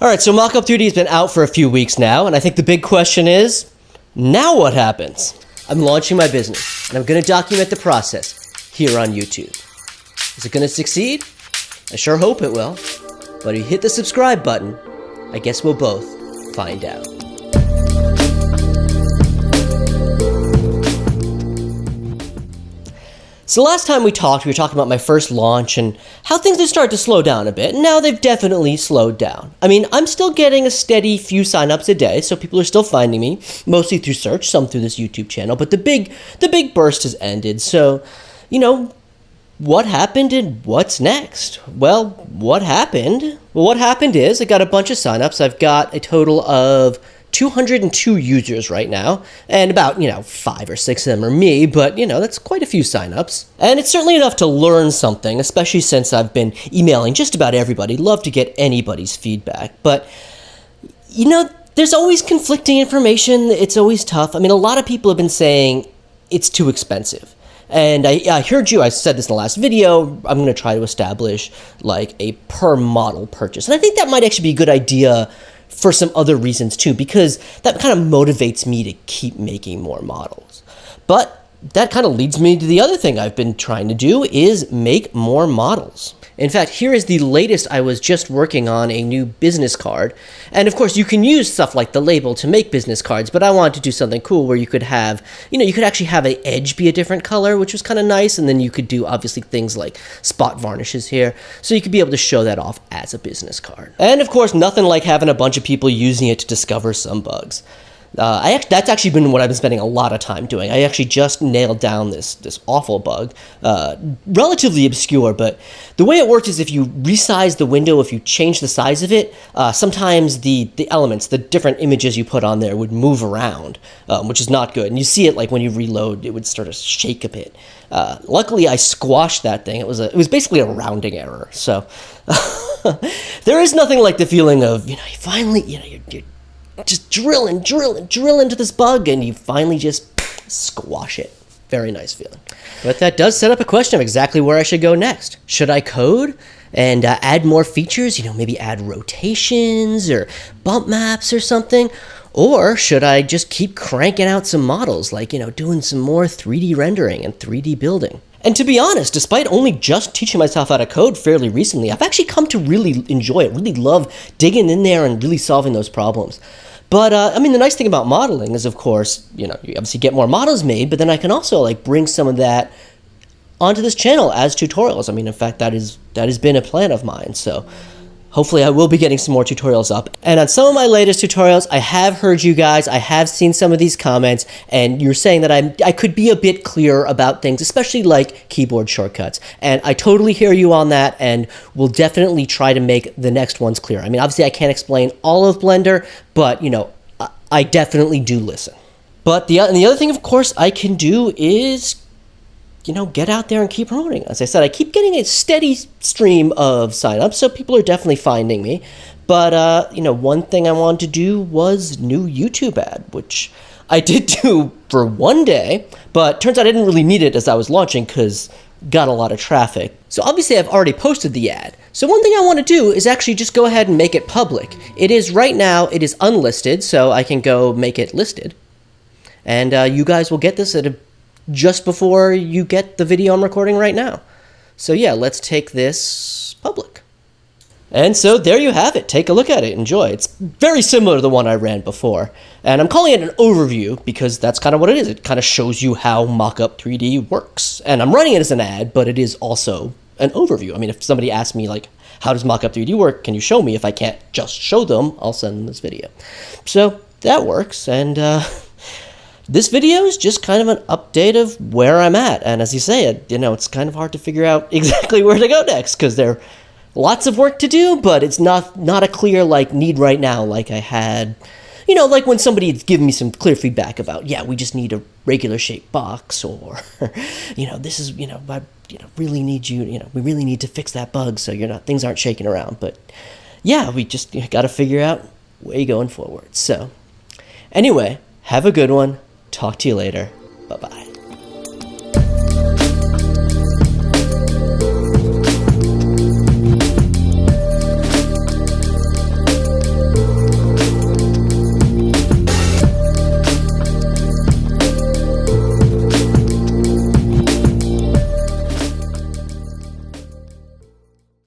Alright, so Mockup 3D has been out for a few weeks now, and I think the big question is, now what happens? I'm launching my business, and I'm going to document the process here on YouTube. Is it going to succeed? I sure hope it will. But if you hit the subscribe button, I guess we'll both find out. So last time we talked, we were talking about my first launch and how things had started to slow down a bit. And now they've definitely slowed down. I mean, I'm still getting a steady few signups a day, so people are still finding me, mostly through search, some through this YouTube channel. But the big burst has ended. So, what happened and what's next? Well, what happened? Well, what happened is I got a bunch of signups. I've got a total of 202 users right now, and about, 5 or 6 of them are me, but, that's quite a few signups. And it's certainly enough to learn something, especially since I've been emailing just about everybody. Love to get anybody's feedback, but, there's always conflicting information. It's always tough. I mean, a lot of people have been saying it's too expensive. And I heard you, I said this in the last video, I'm going to try to establish like a per model purchase. And I think that might actually be a good idea for some other reasons too, because that kind of motivates me to keep making more models. But that kind of leads me to the other thing I've been trying to do is make more models. In fact, here is the latest. I was just working on a new business card. And of course, you can use stuff like the label to make business cards, but I wanted to do something cool where you could have, you could actually have an edge be a different color, which was kind of nice. And then you could do obviously things like spot varnishes here. So you could be able to show that off as a business card. And of course, nothing like having a bunch of people using it to discover some bugs. That's actually been what I've been spending a lot of time doing. I actually just nailed down this awful bug, relatively obscure, but the way it worked is if you resize the window, if you change the size of it, sometimes the elements, the different images you put on there would move around, which is not good. And you see it like when you reload, it would start to shake a bit. Luckily, I squashed that thing. It was basically a rounding error. So there is nothing like the feeling of, you finally, you're just drill into this bug, and you finally just squash it. Very nice feeling. But that does set up a question of exactly where I should go next. Should I code and add more features? Maybe add rotations or bump maps or something? Or should I just keep cranking out some models, like, doing some more 3D rendering and 3D building? And to be honest, despite only just teaching myself how to code fairly recently, I've actually come to really enjoy it, really love digging in there and really solving those problems. But, the nice thing about modeling is, of course, you obviously get more models made, but then I can also, bring some of that onto this channel as tutorials. In fact, that has been a plan of mine, so hopefully I will be getting some more tutorials up. And on some of my latest tutorials, I have heard you guys, I have seen some of these comments, and you're saying that I could be a bit clearer about things, especially like keyboard shortcuts. And I totally hear you on that, and we'll definitely try to make the next ones clear. Obviously I can't explain all of Blender, but, I definitely do listen. But the other thing, of course, I can do is get out there and keep promoting. As I said, I keep getting a steady stream of signups, so people are definitely finding me. But, one thing I wanted to do was new YouTube ad, which I did do for one day, but turns out I didn't really need it as I was launching because got a lot of traffic. So obviously I've already posted the ad. So one thing I want to do is actually just go ahead and make it public. It is right now, it is unlisted, so I can go make it listed. And you guys will get this just before you get the video I'm recording right now. So yeah, let's take this public. And so there you have it. Take a look at it. Enjoy. It's very similar to the one I ran before. And I'm calling it an overview because that's kind of what it is. It kind of shows you how Mockup 3D works. And I'm running it as an ad, but it is also an overview. If somebody asks me, how does Mockup 3D work? Can you show me? If I can't just show them, I'll send them this video. So that works. And this video is just kind of an update of where I'm at. And as you say, it's kind of hard to figure out exactly where to go next because there are lots of work to do, but it's not a clear need right now like I had, like when somebody had given me some clear feedback about, yeah, we just need a regular shaped box, or, this is, I really need we really need to fix that bug so things aren't shaking around. But yeah, we just got to figure out way going forward. So anyway, have a good one. Talk to you later. Bye-bye.